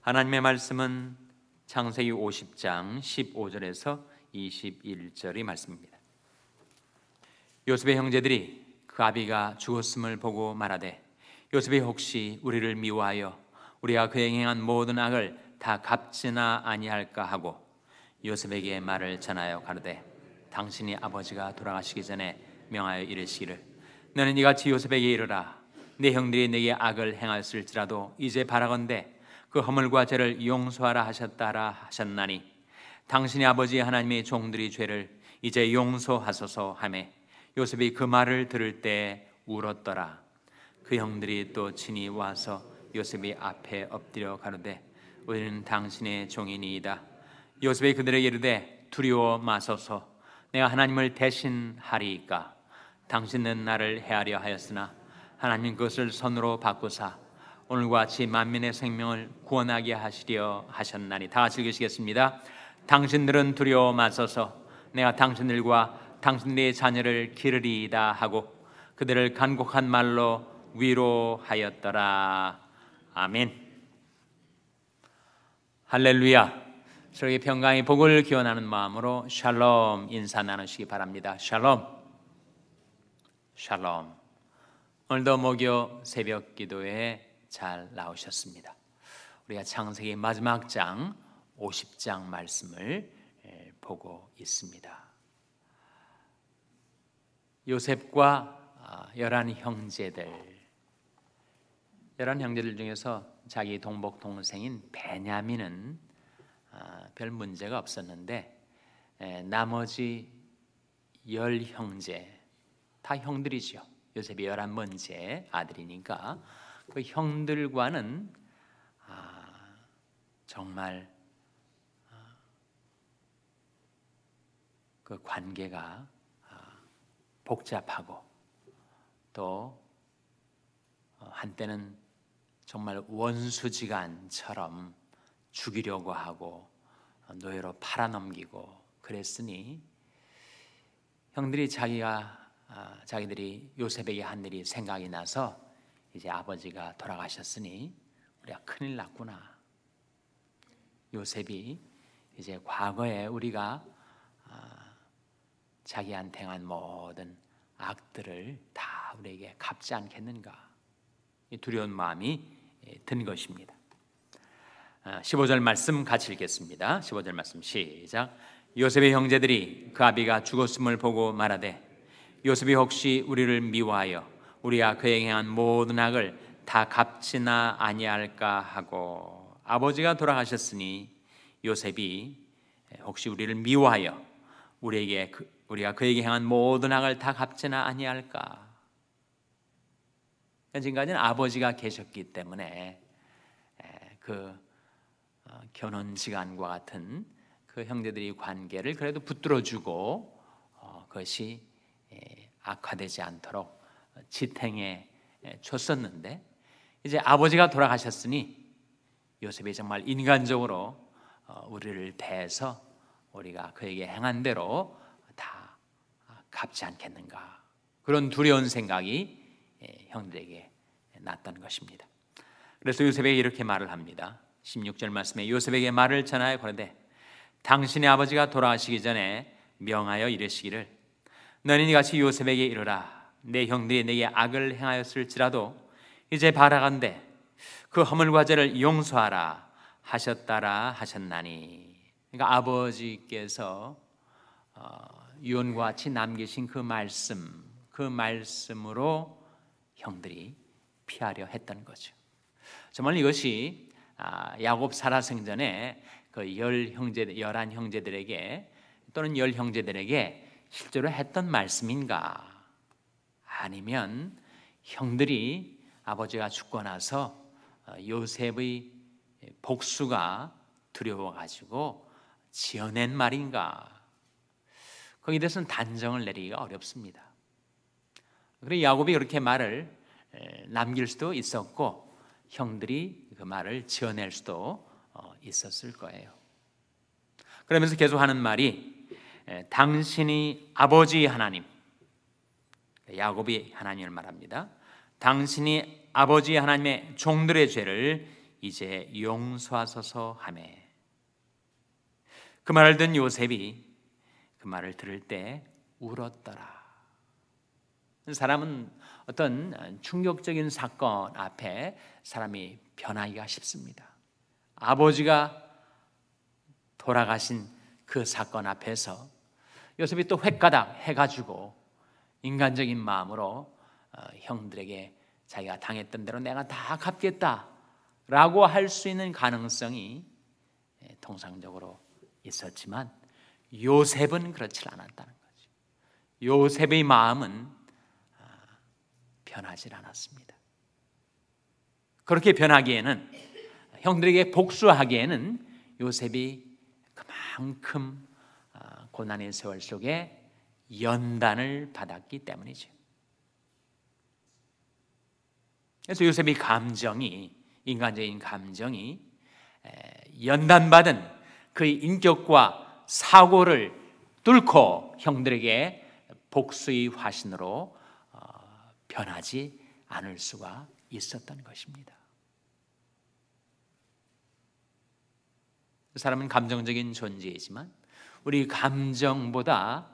하나님의 말씀은 창세기 50장 15절에서 21절의 말씀입니다. 요셉의 형제들이 그 아비가 죽었음을 보고 말하되 요셉이 혹시 우리를 미워하여 우리가 그에게 행한 모든 악을 다 갚지나 아니할까 하고 요셉에게 말을 전하여 가로되 당신이 아버지가 돌아가시기 전에 명하여 이르시기를 너는 이같이 요셉에게 이르라 내 형들이 내게 악을 행하였을지라도 이제 바라건대 그 허물과 죄를 용서하라 하셨다라 하셨나니 당신의 아버지 하나님의 종들이 죄를 이제 용서하소서 하매 요셉이 그 말을 들을 때 울었더라. 그 형들이 또 친히 와서 요셉이 앞에 엎드려 가로되 우리는 당신의 종이니이다. 요셉이 그들에게 이르되 두려워 마소서 내가 하나님을 대신하리이까 당신은 나를 해하려 하였으나 하나님 그것을 선으로 바꾸사 오늘과 같이 만민의 생명을 구원하게 하시려 하셨나니. 다 같이 읽으시겠습니다. 당신들은 두려워 마소서 내가 당신들과 당신들의 자녀를 기르리이다 하고 그들을 간곡한 말로 위로하였더라. 아멘. 할렐루야. 서로에게 평강의 복을 기원하는 마음으로 샬롬 인사 나누시기 바랍니다. 샬롬. 샬롬. 오늘도 목요 새벽 기도에 잘 나오셨습니다. 우리가 창세기 마지막 장 50장 말씀을 보고 있습니다. 요셉과 11 형제들 중에서 자기 동복 동생인 베냐민은 별 문제가 없었는데 나머지 10 형제 다 형들이죠. 요셉이 11번째 아들이니까 그 형들과는 정말 그 관계가 복잡하고 또 한때는 정말 원수지간처럼 죽이려고 하고 노예로 팔아넘기고 그랬으니 형들이 자기들이 요셉에게 한 일이 생각이 나서 이제 아버지가 돌아가셨으니 우리가 큰일 났구나. 요셉이 이제 과거에 우리가 자기한테 행한 모든 악들을 다 우리에게 갚지 않겠는가. 두려운 마음이 든 것입니다. 15절 말씀 같이 읽겠습니다. 15절 말씀 시작. 요셉의 형제들이 그 아비가 죽었음을 보고 말하되 요셉이 혹시 우리를 미워하여 우리가 그에게 행한 모든 악을 다 갚지나 아니할까 하고 아버지가 돌아가셨으니 요셉이 혹시 우리를 미워하여 우리가 그에게 행한 모든 악을 다 갚지나 아니할까. 지금까지는 아버지가 계셨기 때문에 그 결혼지간과 같은 그 형제들이 관계를 그래도 붙들어주고 그것이 악화되지 않도록 지탱해 줬었는데 이제 아버지가 돌아가셨으니 요셉이 정말 인간적으로 우리를 대해서 우리가 그에게 행한 대로 다 갚지 않겠는가. 그런 두려운 생각이 형들에게 났던 것입니다. 그래서 요셉에게 이렇게 말을 합니다. 16절 말씀에 요셉에게 말을 전하여 가로되 당신의 아버지가 돌아가시기 전에 명하여 이르시기를 너는 이같이 요셉에게 이르라 내 형들이 내게 악을 행하였을지라도 이제 바라건대 그 허물과 죄를 용서하라 하셨다라 하셨나니. 그러니까 아버지께서 유언과 같이 남기신 그 말씀으로 형들이 피하려 했던 거죠. 정말 이것이 야곱 살아생전에 그 11 형제들에게 또는 10 형제들에게 실제로 했던 말씀인가? 아니면 형들이 아버지가 죽고 나서 요셉의 복수가 두려워가지고 지어낸 말인가? 거기에 대해서는 단정을 내리기가 어렵습니다. 그래서 야곱이 그렇게 말을 남길 수도 있었고 형들이 그 말을 지어낼 수도 있었을 거예요. 그러면서 계속 하는 말이 당신이 아버지 하나님, 야곱이 하나님을 말합니다. 당신이 아버지 하나님의 종들의 죄를 이제 용서하소서 하매. 그 말을 듣는 요셉이 그 말을 들을 때 울었더라. 사람은 어떤 충격적인 사건 앞에 사람이 변하기가 쉽습니다. 아버지가 돌아가신 그 사건 앞에서 요셉이 또 횟가닥 해가지고 인간적인 마음으로 형들에게 자기가 당했던 대로 내가 다 갚겠다라고 할 수 있는 가능성이 통상적으로 있었지만 요셉은 그렇지 않았다는 거죠. 요셉의 마음은 변하지 않았습니다. 그렇게 변하기에는, 형들에게 복수하기에는 요셉이 그만큼 고난의 세월 속에 연단을 받았기 때문이죠. 그래서 요셉의 감정이, 인간적인 감정이 연단받은 그의 인격과 사고를 뚫고 형들에게 복수의 화신으로 변하지 않을 수가 있었던 것입니다. 사람은 감정적인 존재이지만 우리 감정보다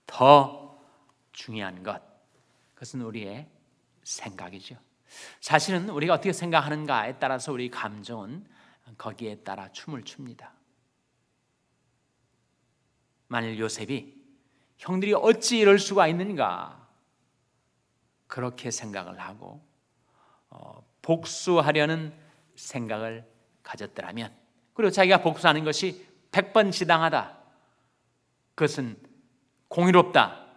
더 중요한 것, 그것은 우리의 생각이죠. 사실은 우리가 어떻게 생각하는가에 따라서 우리 감정은 거기에 따라 춤을 춥니다. 만일 요셉이 형들이 어찌 이럴 수가 있는가 그렇게 생각을 하고 복수하려는 생각을 가졌더라면, 그리고 자기가 복수하는 것이 100번 지당하다, 그것은 공의롭다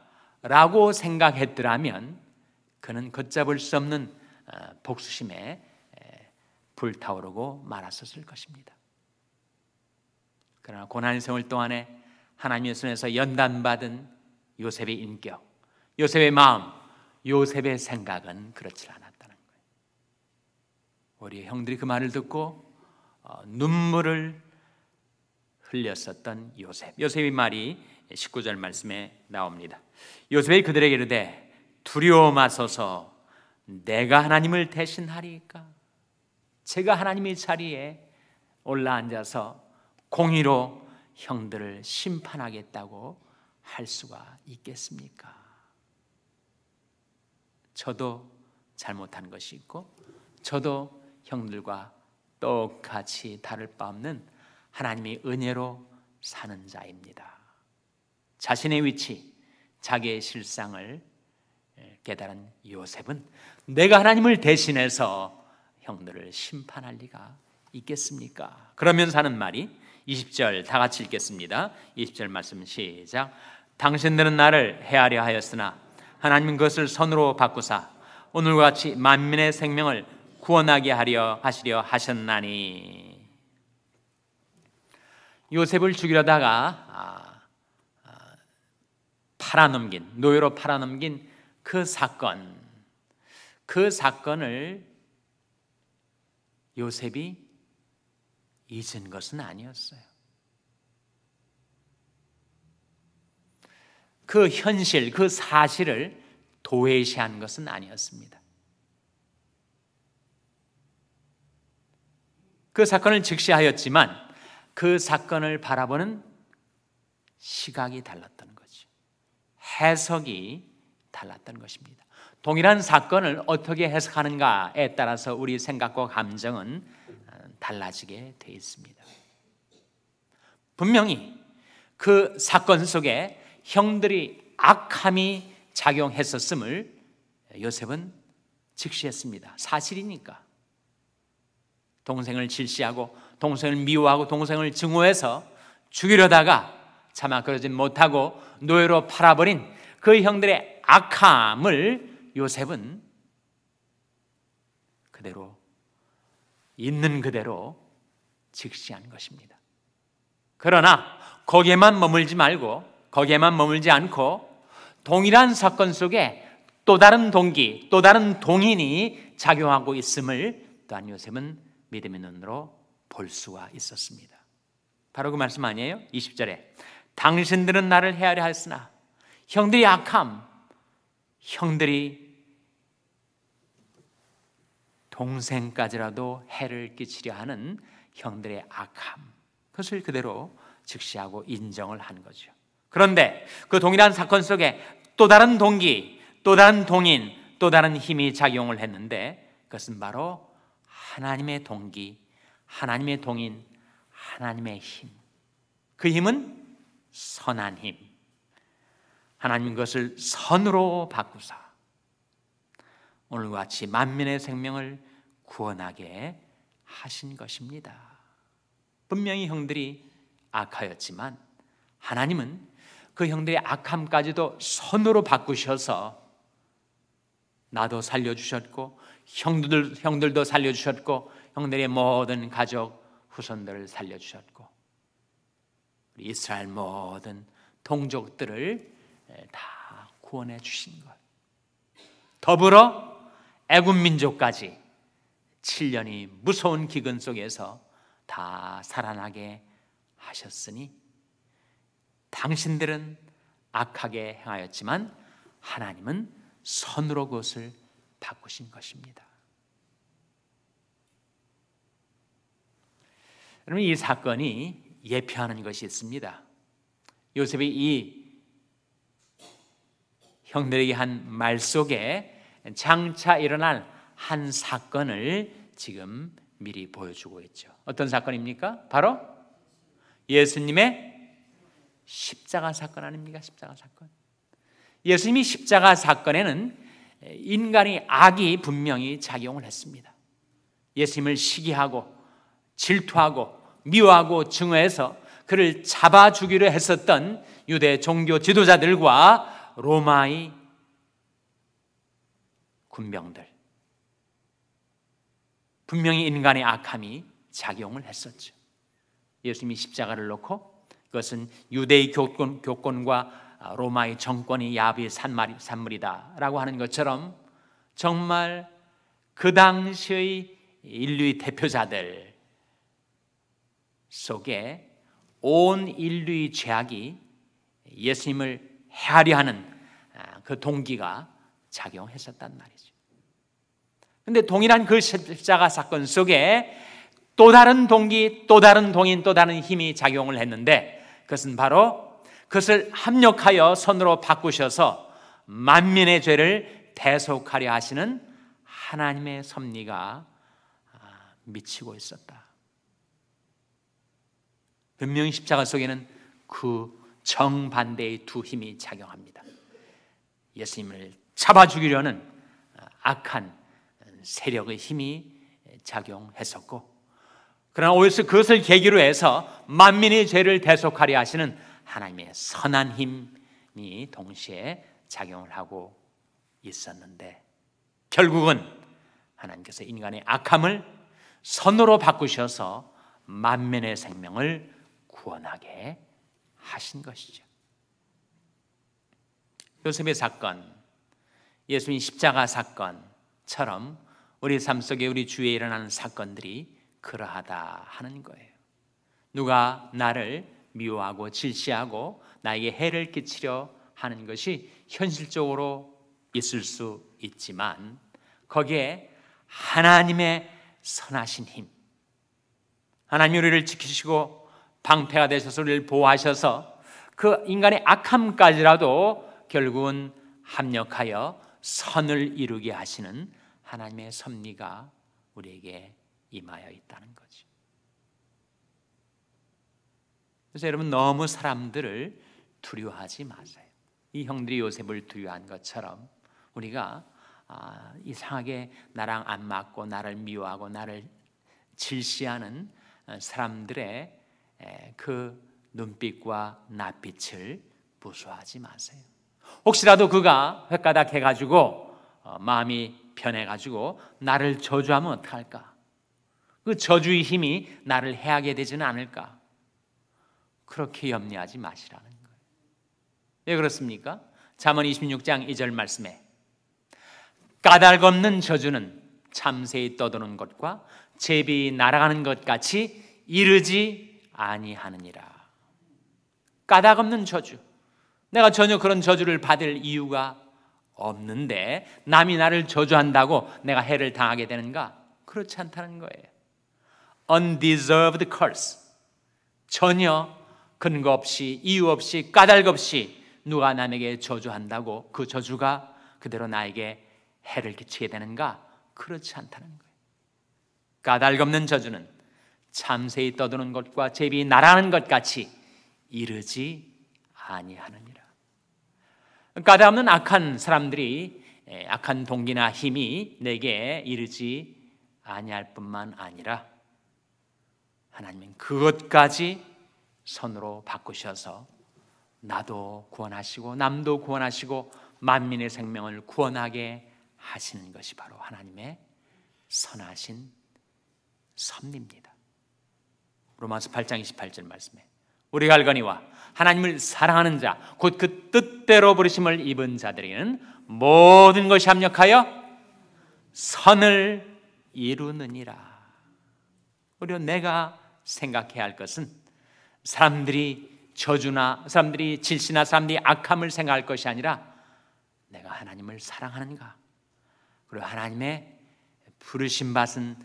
라고 생각했더라면 그는 걷잡을 수 없는 복수심에 불타오르고 말았었을 것입니다. 그러나 고난의 세월 동안에 하나님의 손에서 연단받은 요셉의 인격, 요셉의 마음, 요셉의 생각은 그렇지 않았다는 거예요. 우리 형들이 그 말을 듣고 눈물을 흘렸었던 요셉. 요셉의 말이 19절 말씀에 나옵니다. 요셉이 그들에게 이르되 두려워 마소서, 내가 하나님을 대신하리이까. 제가 하나님의 자리에 올라앉아서 공의로 형들을 심판하겠다고 할 수가 있겠습니까? 저도 잘못한 것이 있고 저도 형들과 똑같이 다를 바 없는 하나님의 은혜로 사는 자입니다. 자신의 위치, 자기의 실상을 깨달은 요셉은 내가 하나님을 대신해서 형들을 심판할 리가 있겠습니까? 그러면서 하는 말이 20절 다 같이 읽겠습니다. 20절 말씀 시작. 당신들은 나를 해하려 하였으나 하나님은 그것을 선으로 바꾸사 오늘과 같이 만민의 생명을 구원하게 하려 하셨나니. 요셉을 죽이려다가 팔아넘긴, 노예로 팔아넘긴 그 사건을 요셉이 잊은 것은 아니었어요. 그 현실, 그 사실을 도외시한 것은 아니었습니다. 그 사건을 직시하였지만 그 사건을 바라보는 시각이 달랐던 거죠. 해석이 달랐던 것입니다. 동일한 사건을 어떻게 해석하는가에 따라서 우리 생각과 감정은 달라지게 되어 있습니다. 분명히 그 사건 속에 형들이 악함이 작용했었음을 요셉은 직시했습니다. 사실이니까. 동생을 질시하고 동생을 미워하고 동생을 증오해서 죽이려다가 차마 그러진 못하고 노예로 팔아버린 그 형들의 악함을 요셉은 그대로 있는 그대로 직시한 것입니다. 그러나 거기에만 머물지 말고, 거기에만 머물지 않고 동일한 사건 속에 또 다른 동기, 또 다른 동인이 작용하고 있음을 또한 요셉은 믿음의 눈으로 볼 수가 있었습니다. 바로 그 말씀 아니에요? 20절에 당신들은 나를 헤아려 하였으나 형들이 악함, 형들이 동생까지라도 해를 끼치려 하는 형들의 악함, 그것을 그대로 직시하고 인정을 한 거죠. 그런데 그 동일한 사건 속에 또 다른 동기, 또 다른 동인, 또 다른 힘이 작용을 했는데 그것은 바로 하나님의 동기, 하나님의 동인, 하나님의 힘. 그 힘은 선한 힘. 하나님 그것을 선으로 바꾸사 오늘과 같이 만민의 생명을 구원하게 하신 것입니다. 분명히 형들이 악하였지만 하나님은 그 형들의 악함까지도 선으로 바꾸셔서 나도 살려주셨고 형들도 살려주셨고 형들의 모든 가족 후손들을 살려주셨고 우리 이스라엘 모든 동족들을 다 구원해 주신 것. 더불어 애굽 민족까지 7년이 무서운 기근 속에서 다 살아나게 하셨으니 당신들은 악하게 행하였지만 하나님은 선으로 그것을 바꾸신 것입니다. 여러분, 이 사건이 예표하는 것이 있습니다. 요셉이 이 형들에게 한 말 속에 장차 일어날 한 사건을 지금 미리 보여주고 있죠. 어떤 사건입니까? 바로 예수님의 십자가 사건 아닙니까? 십자가 사건. 예수님이 십자가 사건에는 인간의 악이 분명히 작용을 했습니다. 예수님을 시기하고 질투하고 미워하고 증오해서 그를 잡아 죽이려 했었던 유대 종교 지도자들과 로마의 군병들, 분명히 인간의 악함이 작용을 했었죠. 예수님이 십자가를 놓고 그것은 유대의 교권과 로마의 정권이 야합의 산물이다라고 하는 것처럼 정말 그 당시의 인류의 대표자들 속에 온 인류의 죄악이 예수님을 해하려 하는 그 동기가 작용했었단 말이죠. 그런데 동일한 그 십자가 사건 속에 또 다른 동기, 또 다른 동인, 또 다른 힘이 작용을 했는데 그것은 바로 그것을 합력하여 선으로 바꾸셔서 만민의 죄를 대속하려 하시는 하나님의 섭리가 미치고 있었다. 분명히 십자가 속에는 그 정반대의 두 힘이 작용합니다. 예수님을 잡아 죽이려는 악한 세력의 힘이 작용했었고, 그러나 오히려 그것을 계기로 해서 만민의 죄를 대속하려 하시는 하나님의 선한 힘이 동시에 작용을 하고 있었는데, 결국은 하나님께서 인간의 악함을 선으로 바꾸셔서 만민의 생명을 구원하게 하신 것이죠. 요셉의 사건, 예수님 십자가 사건처럼 우리 삶 속에 우리 주위에 일어나는 사건들이 그러하다 하는 거예요. 누가 나를 미워하고 질시하고 나에게 해를 끼치려 하는 것이 현실적으로 있을 수 있지만 거기에 하나님의 선하신 힘, 하나님이 우리를 지키시고 방패가 되셔서 우리를 보호하셔서 그 인간의 악함까지라도 결국은 합력하여 선을 이루게 하시는 하나님의 섭리가 우리에게 임하여 있다는 거죠. 그래서 여러분, 너무 사람들을 두려워하지 마세요. 이 형들이 요셉을 두려워한 것처럼 우리가 이상하게 나랑 안 맞고 나를 미워하고 나를 질시하는 사람들의 그 눈빛과 낯빛을 무수하지 마세요. 혹시라도 그가 횟가닥 해가지고 마음이 변해가지고 나를 저주하면 어떡할까? 그 저주의 힘이 나를 해하게 되지는 않을까? 그렇게 염려하지 마시라는 거예요. 왜 그렇습니까? 잠언 26장 2절 말씀에 까닭없는 저주는 참새에 떠도는 것과 제비 날아가는 것 같이 이르지 아니하느니라. 까닭없는 저주, 내가 전혀 그런 저주를 받을 이유가 없는데 남이 나를 저주한다고 내가 해를 당하게 되는가? 그렇지 않다는 거예요. undeserved curse. 전혀 근거 없이, 이유 없이, 까닭 없이 누가 남에게 저주한다고 그 저주가 그대로 나에게 해를 끼치게 되는가? 그렇지 않다는 거예요. 까닭 없는 저주는 참새이 떠드는 것과 제비 날아가는 것 같이 이르지 아니하느니라. 까닭 없는 악한 사람들이, 악한 동기나 힘이 내게 이르지 아니할 뿐만 아니라 하나님은 그것까지 선으로 바꾸셔서 나도 구원하시고 남도 구원하시고 만민의 생명을 구원하게 하시는 것이 바로 하나님의 선하신 섭리입니다. 로마서 8장 28절 말씀에 우리가 알거니와 하나님을 사랑하는 자 곧 그 뜻대로 부르심을 입은 자들에게는 모든 것이 합력하여 선을 이루느니라. 오히려 내가 생각해야 할 것은 사람들이 저주나 사람들이 질시나 사람들이 악함을 생각할 것이 아니라 내가 하나님을 사랑하는가, 그리고 하나님의 부르심 받은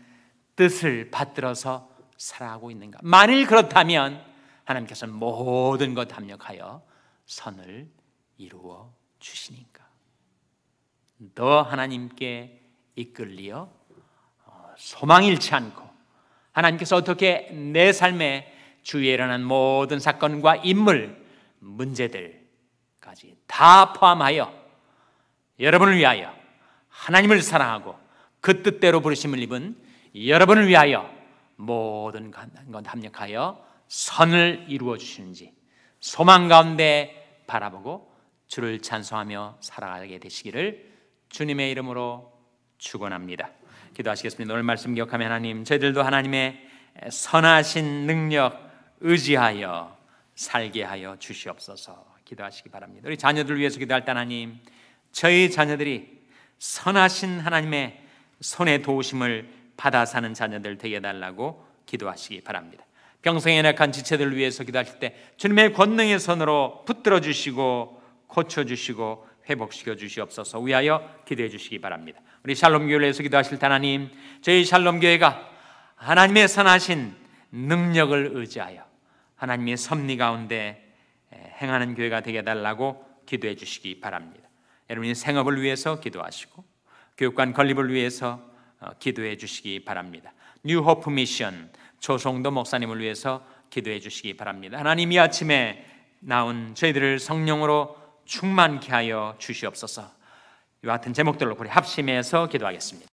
뜻을 받들어서 살아가고 있는가. 만일 그렇다면 하나님께서는 모든 것 합력하여 선을 이루어 주시니까. 너 하나님께 이끌리어 소망 잃지 않고 하나님께서 어떻게 내 삶에 주위에 일어난 모든 사건과 인물, 문제들까지 다 포함하여 여러분을 위하여 하나님을 사랑하고 그 뜻대로 부르심을 입은 여러분을 위하여 모든 것 합력하여 선을 이루어 주시는지 소망 가운데 바라보고 주를 찬송하며 살아가게 되시기를 주님의 이름으로 축원합니다. 기도하시겠습니다. 오늘 말씀 기억하며 하나님, 저희들도 하나님의 선하신 능력 의지하여 살게 하여 주시옵소서. 기도하시기 바랍니다. 우리 자녀들 위해서 기도할 때 하나님, 저희 자녀들이 선하신 하나님의 손에 도우심을 받아 사는 자녀들 되게 해달라고 기도하시기 바랍니다. 병성에 연약한 지체들을 위해서 기도하실 때 주님의 권능의 손으로 붙들어 주시고 고쳐주시고 회복시켜 주시옵소서. 위하여 기도해 주시기 바랍니다. 우리 샬롬교회를 위해서 기도하실 때 하나님, 저희 샬롬교회가 하나님의 선하신 능력을 의지하여 하나님의 섭리 가운데 행하는 교회가 되게 해달라고 기도해 주시기 바랍니다. 여러분의 생업을 위해서 기도하시고 교육관 건립을 위해서 기도해 주시기 바랍니다. 뉴호프 미션 조성도 목사님을 위해서 기도해 주시기 바랍니다. 하나님, 이 아침에 나온 저희들을 성령으로 충만케 하여 주시옵소서. 이와 같은 제목들로 우리 합심해서 기도하겠습니다.